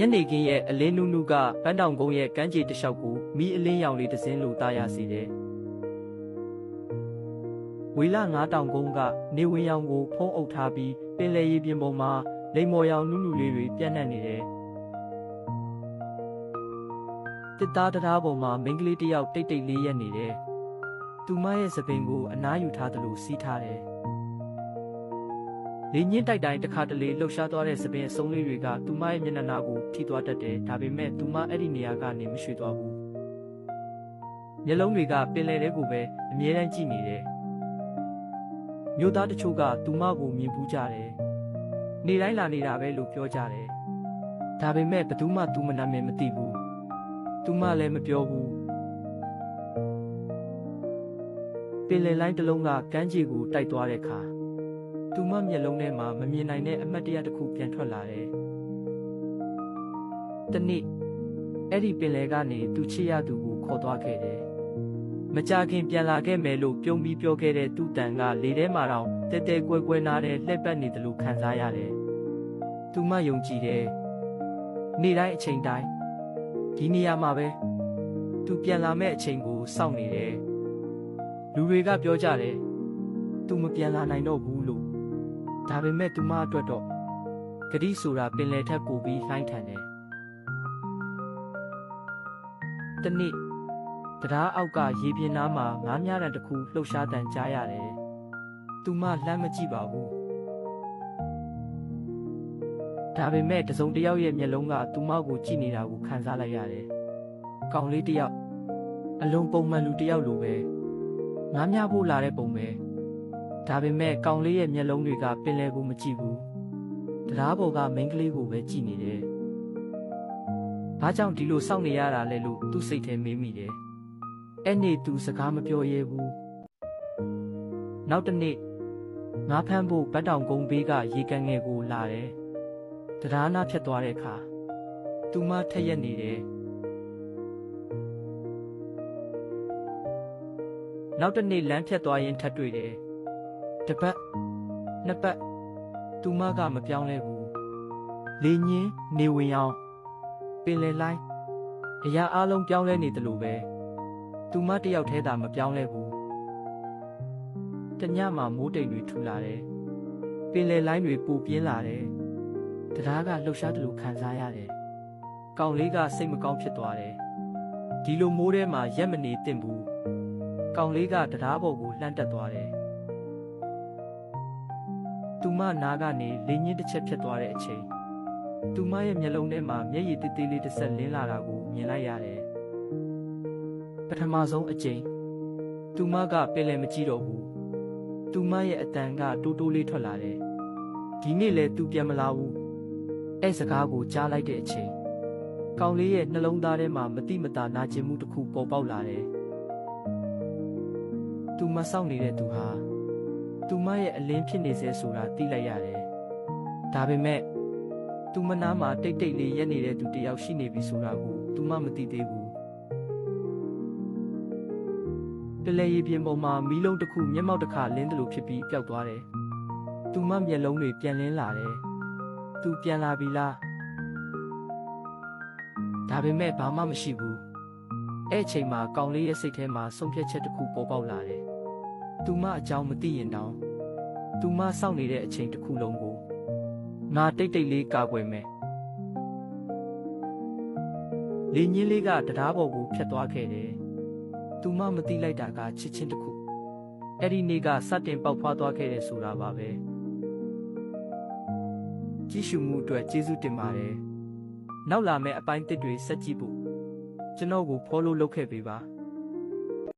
ညနေခင်းရဲ့အလင်းနုနုကပန်းတောင်ကုန်းရဲ့ကမ်းခြေတစ်လျှောက်ကိုမီးအလင်းရောင်လေးတစ်စင်းလိုသားရစေတယ်။ဝေလငါးတောင်ကုန်းကနေဝင်ရောင်ကိုဖုံးအုပ်ထားပြီးပင်လယ်ရေပြင်ပေါ်မှာလိမ္မော်ရောင်နုနုလေးတွေပြန့်နှံ့နေတယ်။တစ်သားတရားပေါ်မှာမိန်းကလေးတစ်ယောက်တိတ်တိတ်လေးရက်နေတယ်။သူမရဲ့စပင်ကိုအနားယူထားသလိုစီးထားတယ်။လေညင်းတိုက်တိုင်းတစ်ခါတလေလှုပ်ရှားသွားတဲ့စပင်အစုံလေးတွေကသူမရဲ့မျက်နှာကိုထိသွားတတ်တယ်။ဒါပေမဲ့သူမအဲ့ဒီနေရာကနေမရွှေ့သွားဘူး။မျက်လုံးတွေကပင်လယ်ထဲကိုပဲအမြဲတမ်းကြည့်နေတယ်။မြို့သားတချို့ကသူမကိုမြင်ဘူးကြတယ်။နေတိုင်းလာနေတာပဲလို့ပြောကြတယ်။ဒါပေမဲ့ဘယ်သူမှသူမနာမည်မသိဘူး။သူမလည်းမပြောဘူး။ပင်လယ်လိုင်းတစ်လုံးကကမ်းခြေကိုတိုက်သွားတဲ့အခါသူမမျက်လုံးထဲမှာမမြင်နိုင်တဲ့အမှတ်တရတစ်ခုပြန်ထွက်လာတယ်။တနေ့အဲ့ဒီပင်လယ်ကနေသူချစ်ရသူကိုခေါ်သွားခဲ့တယ်။မကြခင်ပြန်လာခဲ့မယ်လို့ပြုံးပြီးပြောခဲ့တဲ့သူ့တန်ကလေထဲမှာတောင်တဲတဲကွဲကွဲနားတဲ့လှည့်ပတ်နေတယ်လို့ခံစားရတယ်။သူမယုံကြည်တယ်။နေ့တိုင်းအချိန်တိုင်းဒီနေရာမှာပဲသူပြန်လာမဲ့အချိန်ကိုစောင့်နေတယ်။လူတွေကပြောကြတယ်။သူမပြန်လာနိုင်တော့ဘူးလို့ဒါပေမဲ့သူမအတွက်တော့ဂတိဆိုတာပင်လယ်ထက်ပိုပြီးလှိုင်းထန်တယ်။တနေ့တရားအောက်ကရေပြင်နားမှာငါးမြတံတစ်ခုလှုပ်ရှားတန်ကြားရတယ်။သူမလှမ်းမကြည့်ပါဘူး။ဒါပေမဲ့တစုံတစ်ယောက်ရဲ့မျက်လုံးကသူမကိုကြည့်နေတာကိုခံစားလိုက်ရတယ်။ကောင်လေးတစ်ယောက်အလုံးပုံမှန်လူတစ်ယောက်လိုပဲငါးမြဖို့လာတဲ့ပုံပဲဒါပေမဲ့ကောင်လေးရဲ့မျက်လုံးတွေကပင်လယ်ကိုမကြည့်ဘူးတရားပေါ်ကမိန်းကလေးကိုပဲကြည့်နေတယ်။ဘာကြောင့်ဒီလိုစောင့်နေရတာလဲလို့သူ့စိတ်ထဲမေးမိတယ်။အဲ့နေ့သူစကားမပြောရဲဘူး။နောက်တစ်နေ့ငါးဖမ်းဖို့ဗတ်တောင်ကုန်းဘေးကရေကန်ငယ်ကိုလာတယ်။တရားနာဖြတ်သွားတဲ့အခါသူမထက်ရက်နေတယ်။နောက်တစ်နေ့လမ်းဖြတ်သွားရင်ထပ်တွေ့တယ်။တစ်ပတ်နှစ်ပတ်သူမကမပြောင်းလဲဘူး။လေညင်းနေဝင်ရောင်ပင်လယ်လိုင်းအရာအလုံးပြောင်းလဲနေတယ်လို့ပဲသူမတယောက်တည်းသာမပြောင်းလဲဘူး။တညမှာမိုးတိမ်တွေထူလာတယ်။ပင်လယ်လိုင်းတွေပူပြင်းလာတယ်။တရားကလှုပ်ရှားတယ်လို့ခံစားရတယ်။ကောင်လေးကစိတ်မကောင်းဖြစ်သွားတယ်။ဒီလိုမိုးထဲမှာရက်မနေသင့်ဘူး။ကောင်လေးကတရားပေါ်ကိုလှမ်းတက်သွားတယ်။သူမနာကနေလေညင်းတစ်ချက်ဖြတ်သွားတဲ့အချိန်သူမရဲ့မျက်လုံးထဲမှာမျက်ရည်သေးသေးလေးတစ်ဆက်လင်းလာတာကိုမြင်လိုက်ရတယ်။ပထမဆုံးအချိန်သူမကပင်လယ်မကြည့်တော့ဘူး။သူမရဲ့အတန်ကတိုးတိုးလေးထွက်လာတယ်။ဒီနေ့လေသူပြန်မလာဘူး။အဲ့စကားကိုကြားလိုက်တဲ့အချိန်ကောင်လေးရဲ့နှလုံးသားထဲမှာမတိမတာနာကျင်မှုတစ်ခုပေါ်ပေါက်လာတယ်။သူမစောင့်နေတဲ့သူဟာသူမရဲ့အလင်းဖြစ်နေစေဆိုတာသိလိုက်ရတယ်။ဒါပေမဲ့သူမနာမှာတိတ်တိတ်လေးရက်နေတဲ့သူတယောက်ရှိနေပြီဆိုတာကိုသူမမသိသေးဘူး။ပင်လယ်ရေပြင်ပေါ်မှာမီးလုံးတစ်ခုမျက်မှောက်တစ်ခါလင်းတယ်လို့ဖြစ်ပြီးပျောက်သွားတယ်။သူမမျက်လုံးတွေပြန်လင်းလာတယ်။သူပြန်လာပြီလား။ဒါပေမဲ့ဘာမှမရှိဘူး။အဲ့အချိန်မှာကောင်လေးရဲ့စိတ်ထဲမှာဆုံးဖြတ်ချက်တစ်ခုပေါ်ပေါက်လာတယ်။သူမအကြောင်းမသိရင်တောင်သူမစောင့်နေတဲ့အချိန်တစ်ခုလုံးကိုငါတိတ်တိတ်လေးကာကွယ်မယ်။လေညင်းလေးကတရားပေါ်ကိုဖြတ်သွားခဲ့တယ်။သူမမသိလိုက်တာကချစ်ချင်းတစ်ခု။အဲ့ဒီနေ့ကစတင်ပေါက်ဖွားသွားခဲ့တယ်ဆိုတာပါပဲ။ကြည့်ရှုမှုအတွက်ကျေးဇူးတင်ပါတယ်။နောက်လာမယ့်အပိုင်းတစ်တွေဆက်ကြည့်ဖို့ကျွန်တော်ကို follow လုပ်ခဲ့ပေးပါ။